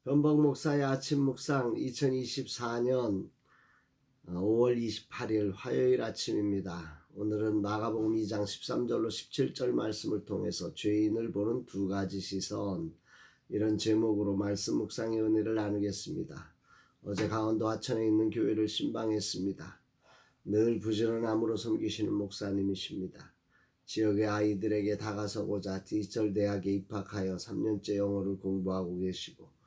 변복 목사의 아침 묵상 2024년 5월 28일 화요일 아침입니다. 오늘은 마가복음 2장 13절로 17절 말씀을 통해서 죄인을 보는 두 가지 시선, 이런 제목으로 말씀 묵상의 은혜를 나누겠습니다. 어제 강원도 하천에 있는 교회를 신방했습니다. 늘 부지런함으로 섬기시는 목사님이십니다. 지역의 아이들에게 다가서고자 디지털 대학에 입학하여 3년째 영어를 공부하고 계시고,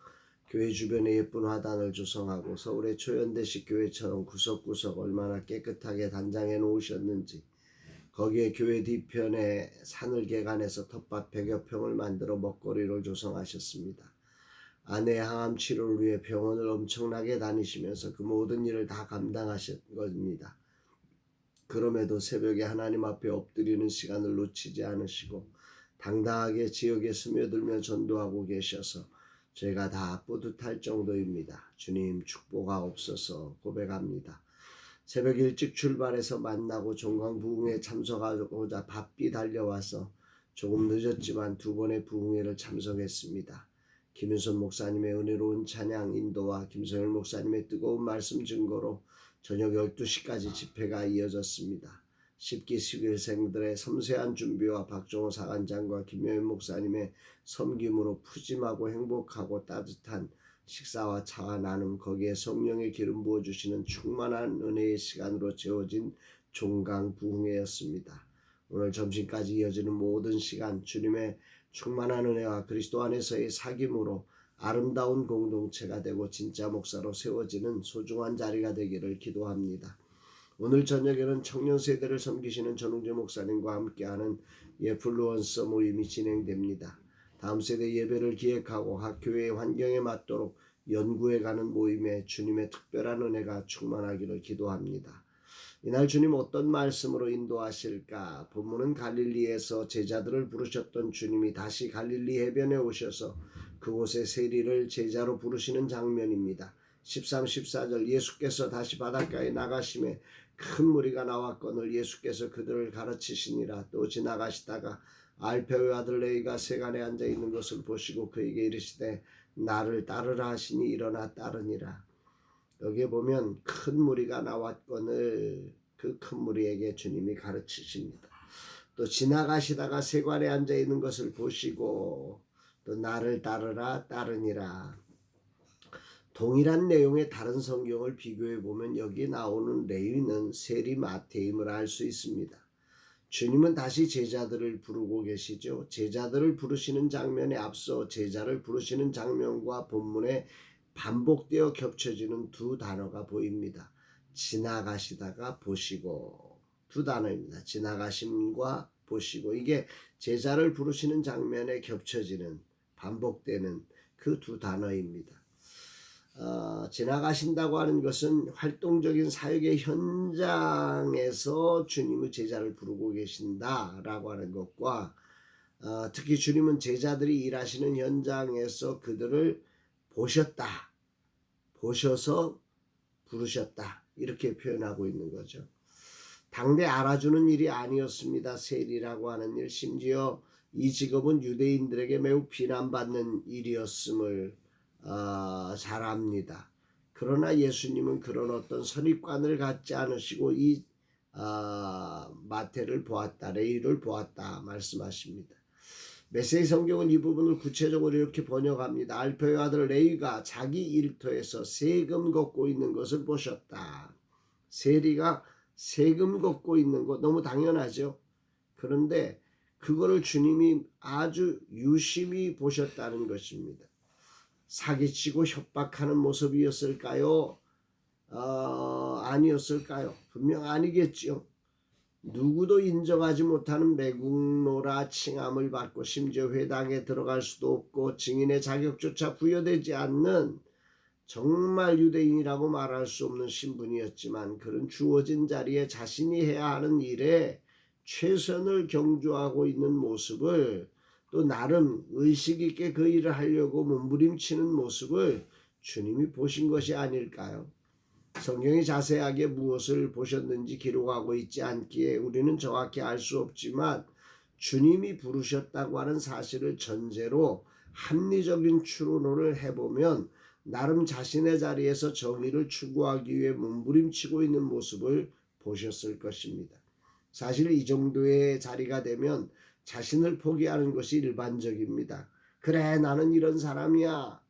교회 주변에 예쁜 화단을 조성하고 서울의 초연대식 교회처럼 구석구석 얼마나 깨끗하게 단장해 놓으셨는지, 거기에 교회 뒤편에 산을 개간해서 텃밭 100여 평을 만들어 먹거리를 조성하셨습니다. 아내의 항암 치료를 위해 병원을 엄청나게 다니시면서 그 모든 일을 다 감당하신 겁니다. 그럼에도 새벽에 하나님 앞에 엎드리는 시간을 놓치지 않으시고 당당하게 지역에 스며들며 전도하고 계셔서 제가 다 뿌듯할 정도입니다. 주님 축복하옵소서 고백합니다. 새벽 일찍 출발해서 만나고 종강 부흥회에 참석하고자 바삐 달려와서 조금 늦었지만 두 번의 부흥회를 참석했습니다. 김윤선 목사님의 은혜로운 찬양 인도와 김성열 목사님의 뜨거운 말씀 증거로 저녁 12시까지 집회가 이어졌습니다. 10기 11생들의 섬세한 준비와 박종호 사관장과 김효연 목사님의 섬김으로 푸짐하고 행복하고 따뜻한 식사와 차와 나눔, 거기에 성령의 기름 부어주시는 충만한 은혜의 시간으로 채워진 종강 부흥회였습니다. 오늘 점심까지 이어지는 모든 시간 주님의 충만한 은혜와 그리스도 안에서의 사귐으로 아름다운 공동체가 되고 진짜 목사로 세워지는 소중한 자리가 되기를 기도합니다. 오늘 저녁에는 청년 세대를 섬기시는 전웅재 목사님과 함께하는 예플루언서 모임이 진행됩니다. 다음 세대 예배를 기획하고 학교의 환경에 맞도록 연구해가는 모임에 주님의 특별한 은혜가 충만하기를 기도합니다. 이날 주님 어떤 말씀으로 인도하실까? 본문은 갈릴리에서 제자들을 부르셨던 주님이 다시 갈릴리 해변에 오셔서 그곳에 세리를 제자로 부르시는 장면입니다. 13, 14절 예수께서 다시 바닷가에 나가심에 큰 무리가 나왔거늘 예수께서 그들을 가르치시니라. 또 지나가시다가 알페오의 아들 레위가 세간에 앉아 있는 것을 보시고 그에게 이르시되 나를 따르라 하시니 일어나 따르니라. 여기에 보면 큰 무리가 나왔거늘 그 큰 무리에게 주님이 가르치십니다. 또 지나가시다가 세관에 앉아 있는 것을 보시고 또 나를 따르라 따르니라. 동일한 내용의 다른 성경을 비교해 보면 여기 나오는 레위는 세리 마태임을 알 수 있습니다. 주님은 다시 제자들을 부르고 계시죠. 제자들을 부르시는 장면에 앞서 제자를 부르시는 장면과 본문에 반복되어 겹쳐지는 두 단어가 보입니다. 지나가시다가 보시고, 두 단어입니다. 지나가심과 보시고, 이게 제자를 부르시는 장면에 겹쳐지는 반복되는 그 두 단어입니다. 지나가신다고 하는 것은 활동적인 사역의 현장에서 주님의 제자를 부르고 계신다라고 하는 것과 특히 주님은 제자들이 일하시는 현장에서 그들을 보셔서 부르셨다, 이렇게 표현하고 있는 거죠. 당대 알아주는 일이 아니었습니다. 세리라고 하는 일, 심지어 이 직업은 유대인들에게 매우 비난받는 일이었음을 잘 압니다. 그러나 예수님은 그런 어떤 선입관을 갖지 않으시고 이 마태를 보았다, 레위를 보았다 말씀하십니다. 메시지 성경은 이 부분을 구체적으로 이렇게 번역합니다. 알페오의 아들 레위가 자기 일터에서 세금 걷고 있는 것을 보셨다. 세리가 세금 걷고 있는 것 너무 당연하죠. 그런데 그거를 주님이 아주 유심히 보셨다는 것입니다. 사기치고 협박하는 모습이었을까요? 아니었을까요? 분명 아니겠지요. 누구도 인정하지 못하는 매국노라 칭함을 받고 심지어 회당에 들어갈 수도 없고 증인의 자격조차 부여되지 않는 정말 유대인이라고 말할 수 없는 신분이었지만 그런 주어진 자리에 자신이 해야 하는 일에 최선을 경주하고 있는 모습을, 또 나름 의식 있게 그 일을 하려고 몸부림치는 모습을 주님이 보신 것이 아닐까요? 성경이 자세하게 무엇을 보셨는지 기록하고 있지 않기에 우리는 정확히 알 수 없지만 주님이 부르셨다고 하는 사실을 전제로 합리적인 추론을 해보면 나름 자신의 자리에서 정의를 추구하기 위해 몸부림치고 있는 모습을 보셨을 것입니다. 사실 이 정도의 자리가 되면 자신을 포기하는 것이 일반적입니다. 그래, 나는 이런 사람이야.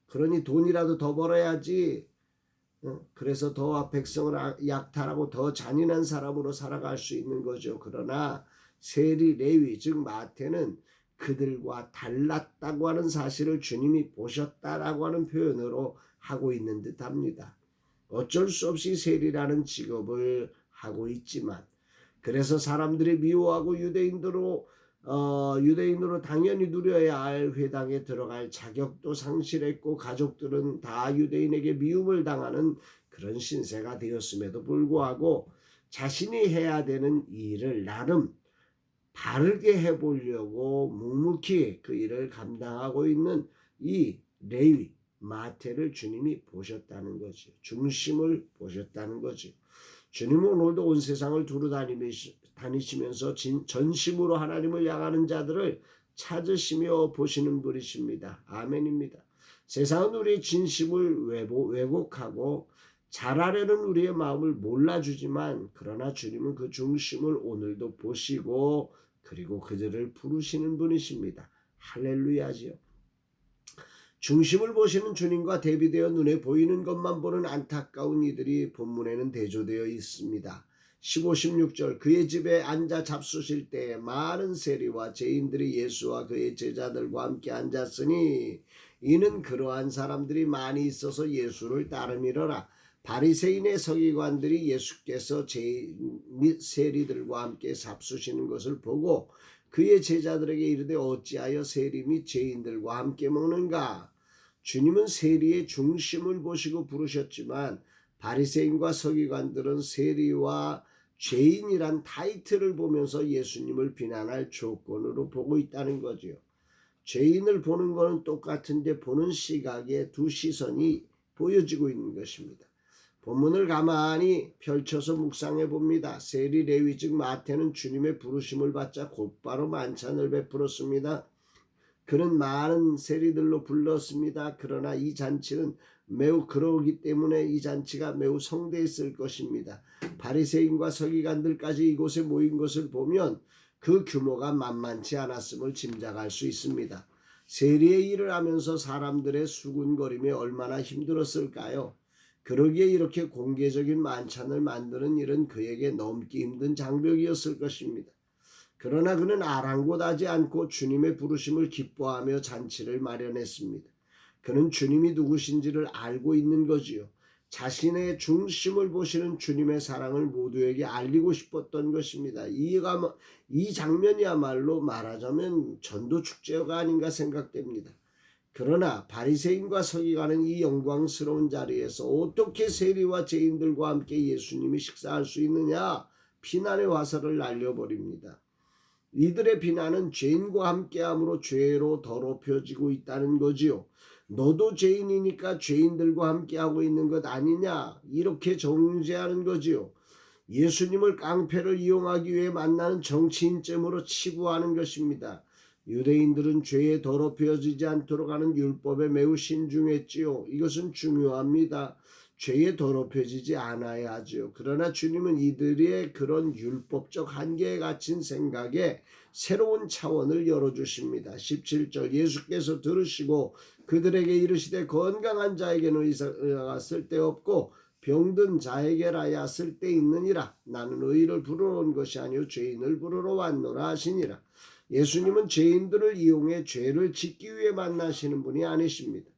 그러니 돈이라도 더 벌어야지. 그래서 더 백성을 약탈하고 더 잔인한 사람으로 살아갈 수 있는 거죠. 그러나 세리, 레위, 즉 마태는 그들과 달랐다고 하는 사실을 주님이 보셨다라고 하는 표현으로 하고 있는 듯합니다. 어쩔 수 없이 세리라는 직업을 하고 있지만, 그래서 사람들이 미워하고 유대인으로 당연히 누려야 할 회당에 들어갈 자격도 상실했고, 가족들은 다 유대인에게 미움을 당하는 그런 신세가 되었음에도 불구하고 자신이 해야 되는 일을 나름 바르게 해보려고 묵묵히 그 일을 감당하고 있는 이 레위, 마태를 주님이 보셨다는 거죠. 중심을 보셨다는 거죠. 주님은 오늘도 온 세상을 두루 다니시면서 전심으로 하나님을 향하는 자들을 찾으시며 보시는 분이십니다. 아멘입니다. 세상은 우리의 진심을 왜곡하고 잘하려는 우리의 마음을 몰라주지만, 그러나 주님은 그 중심을 오늘도 보시고 그리고 그들을 부르시는 분이십니다. 할렐루야지요. 중심을 보시는 주님과 대비되어 눈에 보이는 것만 보는 안타까운 이들이 본문에는 대조되어 있습니다. 15, 16절 그의 집에 앉아 잡수실 때에 많은 세리와 죄인들이 예수와 그의 제자들과 함께 앉았으니 이는 그러한 사람들이 많이 있어서 예수를 따르미러라. 바리새인의 서기관들이 예수께서 죄인 및 세리들과 함께 잡수시는 것을 보고 그의 제자들에게 이르되 어찌하여 세리 및 죄인들과 함께 먹는가? 주님은 세리의 중심을 보시고 부르셨지만 바리새인과 서기관들은 세리와 죄인이란 타이틀을 보면서 예수님을 비난할 조건으로 보고 있다는 거죠. 죄인을 보는 것은 똑같은데 보는 시각에 두 시선이 보여지고 있는 것입니다. 본문을 가만히 펼쳐서 묵상해 봅니다. 세리, 레위 즉 마태는 주님의 부르심을 받자 곧바로 만찬을 베풀었습니다. 그는 많은 세리들로 불렀습니다. 그러나 이 잔치는 매우 그러기 때문에 이 잔치가 매우 성대했을 것입니다. 바리새인과 서기관들까지 이곳에 모인 것을 보면 그 규모가 만만치 않았음을 짐작할 수 있습니다. 세리의 일을 하면서 사람들의 수군거림이 얼마나 힘들었을까요? 그러기에 이렇게 공개적인 만찬을 만드는 일은 그에게 넘기 힘든 장벽이었을 것입니다. 그러나 그는 아랑곳하지 않고 주님의 부르심을 기뻐하며 잔치를 마련했습니다. 그는 주님이 누구신지를 알고 있는 거지요. 자신의 중심을 보시는 주님의 사랑을 모두에게 알리고 싶었던 것입니다. 이 장면이야말로 말하자면 전도축제가 아닌가 생각됩니다. 그러나 바리새인과 서기관은 이 영광스러운 자리에서 어떻게 세리와 죄인들과 함께 예수님이 식사할 수 있느냐? 비난의 화살을 날려버립니다. 이들의 비난은 죄인과 함께함으로 죄로 더럽혀지고 있다는 거지요. 너도 죄인이니까 죄인들과 함께하고 있는 것 아니냐? 이렇게 정죄하는 거지요. 예수님을 깡패를 이용하기 위해 만나는 정치인쯤으로 치부하는 것입니다. 유대인들은 죄에 더럽혀지지 않도록 하는 율법에 매우 신중했지요. 이것은 중요합니다. 죄에 더럽혀지지 않아야 하죠. 그러나 주님은 이들의 그런 율법적 한계에 갇힌 생각에 새로운 차원을 열어주십니다. 17절 예수께서 들으시고 그들에게 이르시되 건강한 자에게는 의사가 쓸데없고 병든 자에게라야 쓸데있느니라. 나는 의인을 부르러 온 것이 아니요 죄인을 부르러 왔노라 하시니라. 예수님은 죄인들을 이용해 죄를 짓기 위해 만나시는 분이 아니십니다.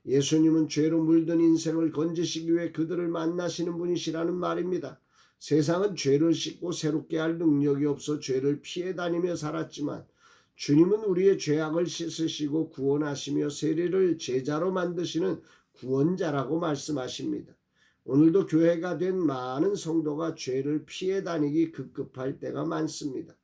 예수님은 죄로 물든 인생을 건지시기 위해 그들을 만나시는 분이시라는 말입니다. 세상은 죄를 씻고 새롭게 할 능력이 없어 죄를 피해 다니며 살았지만 주님은 우리의 죄악을 씻으시고 구원하시며 세리를 제자로 만드시는 구원자라고 말씀하십니다. 오늘도 교회가 된 많은 성도가 죄를 피해 다니기 급급할 때가 많습니다.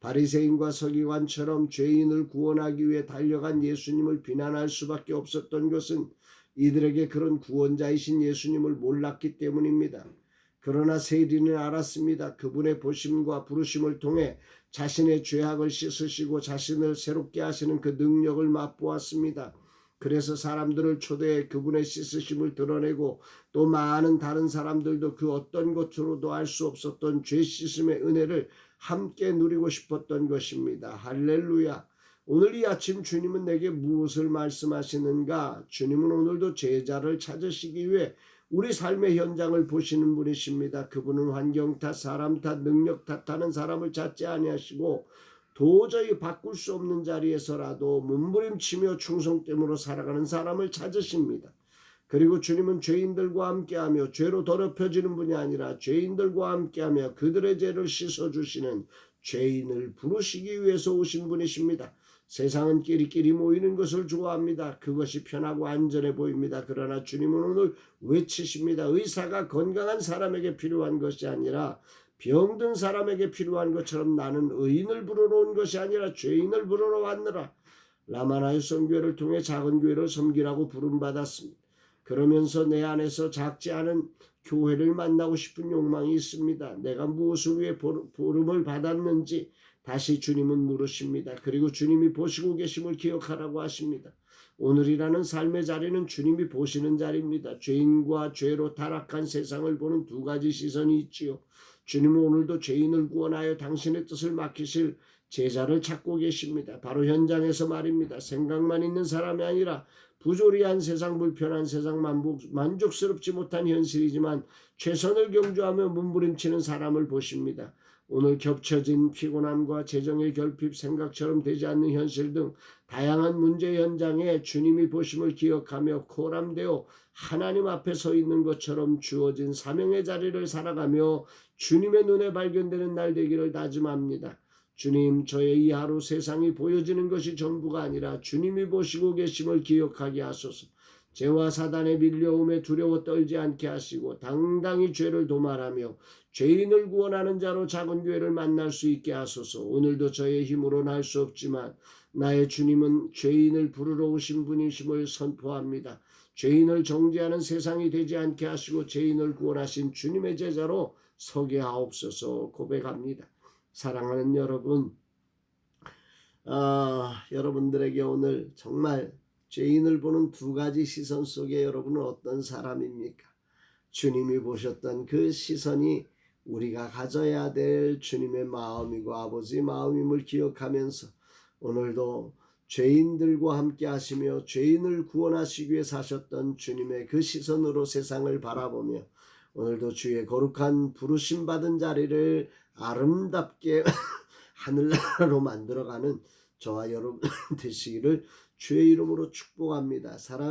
바리새인과 서기관처럼 죄인을 구원하기 위해 달려간 예수님을 비난할 수밖에 없었던 것은 이들에게 그런 구원자이신 예수님을 몰랐기 때문입니다. 그러나 세리는 알았습니다. 그분의 보심과 부르심을 통해 자신의 죄악을 씻으시고 자신을 새롭게 하시는 그 능력을 맛보았습니다. 그래서 사람들을 초대해 그분의 씻으심을 드러내고 또 많은 다른 사람들도 그 어떤 것으로도 알 수 없었던 죄 씻음의 은혜를 함께 누리고 싶었던 것입니다. 할렐루야. 오늘 이 아침 주님은 내게 무엇을 말씀하시는가? 주님은 오늘도 제자를 찾으시기 위해 우리 삶의 현장을 보시는 분이십니다. 그분은 환경 탓, 사람 탓, 능력 탓하는 사람을 찾지 아니하시고 도저히 바꿀 수 없는 자리에서라도 몸부림치며 충성됨으로 살아가는 사람을 찾으십니다. 그리고 주님은 죄인들과 함께하며 죄로 더럽혀지는 분이 아니라 죄인들과 함께하며 그들의 죄를 씻어주시는 죄인을 부르시기 위해서 오신 분이십니다. 세상은 끼리끼리 모이는 것을 좋아합니다. 그것이 편하고 안전해 보입니다. 그러나 주님은 오늘 외치십니다. 의사가 건강한 사람에게 필요한 것이 아니라 병든 사람에게 필요한 것처럼 나는 의인을 부르러 온 것이 아니라 죄인을 부르러 왔느라. 라마나의 선교회를 통해 작은 교회를 섬기라고 부름받았습니다. 그러면서 내 안에서 작지 않은 교회를 만나고 싶은 욕망이 있습니다. 내가 무엇을 위해 부름을 받았는지 다시 주님은 물으십니다. 그리고 주님이 보시고 계심을 기억하라고 하십니다. 오늘이라는 삶의 자리는 주님이 보시는 자리입니다. 죄인과 죄로 타락한 세상을 보는 두 가지 시선이 있지요. 주님은 오늘도 죄인을 구원하여 당신의 뜻을 맡기실 제자를 찾고 계십니다. 바로 현장에서 말입니다. 생각만 있는 사람이 아니라 부조리한 세상, 불편한 세상, 만족스럽지 못한 현실이지만 최선을 경주하며 몸부림치는 사람을 보십니다. 오늘 겹쳐진 피곤함과 재정의 결핍, 생각처럼 되지 않는 현실 등 다양한 문제 현장에 주님이 보심을 기억하며 코람되어 하나님 앞에 서 있는 것처럼 주어진 사명의 자리를 살아가며 주님의 눈에 발견되는 날 되기를 다짐합니다. 주님, 저의 이 하루 세상이 보여지는 것이 전부가 아니라 주님이 보시고 계심을 기억하게 하소서. 죄와 사단의 밀려움에 두려워 떨지 않게 하시고 당당히 죄를 도말하며 죄인을 구원하는 자로 작은 교회를 만날 수 있게 하소서. 오늘도 저의 힘으로는 할 수 없지만 나의 주님은 죄인을 부르러 오신 분이심을 선포합니다. 죄인을 정죄하는 세상이 되지 않게 하시고 죄인을 구원하신 주님의 제자로 서게 하옵소서. 고백합니다. 사랑하는 여러분, 여러분들에게 오늘 정말 죄인을 보는 두 가지 시선 속에 여러분은 어떤 사람입니까? 주님이 보셨던 그 시선이 우리가 가져야 될 주님의 마음이고 아버지의 마음임을 기억하면서 오늘도 죄인들과 함께 하시며 죄인을 구원하시기 위해 사셨던 주님의 그 시선으로 세상을 바라보며 오늘도 주의 거룩한 부르심 받은 자리를 아름답게 하늘나라로 만들어가는 저와 여러분 되시기를 주의 이름으로 축복합니다.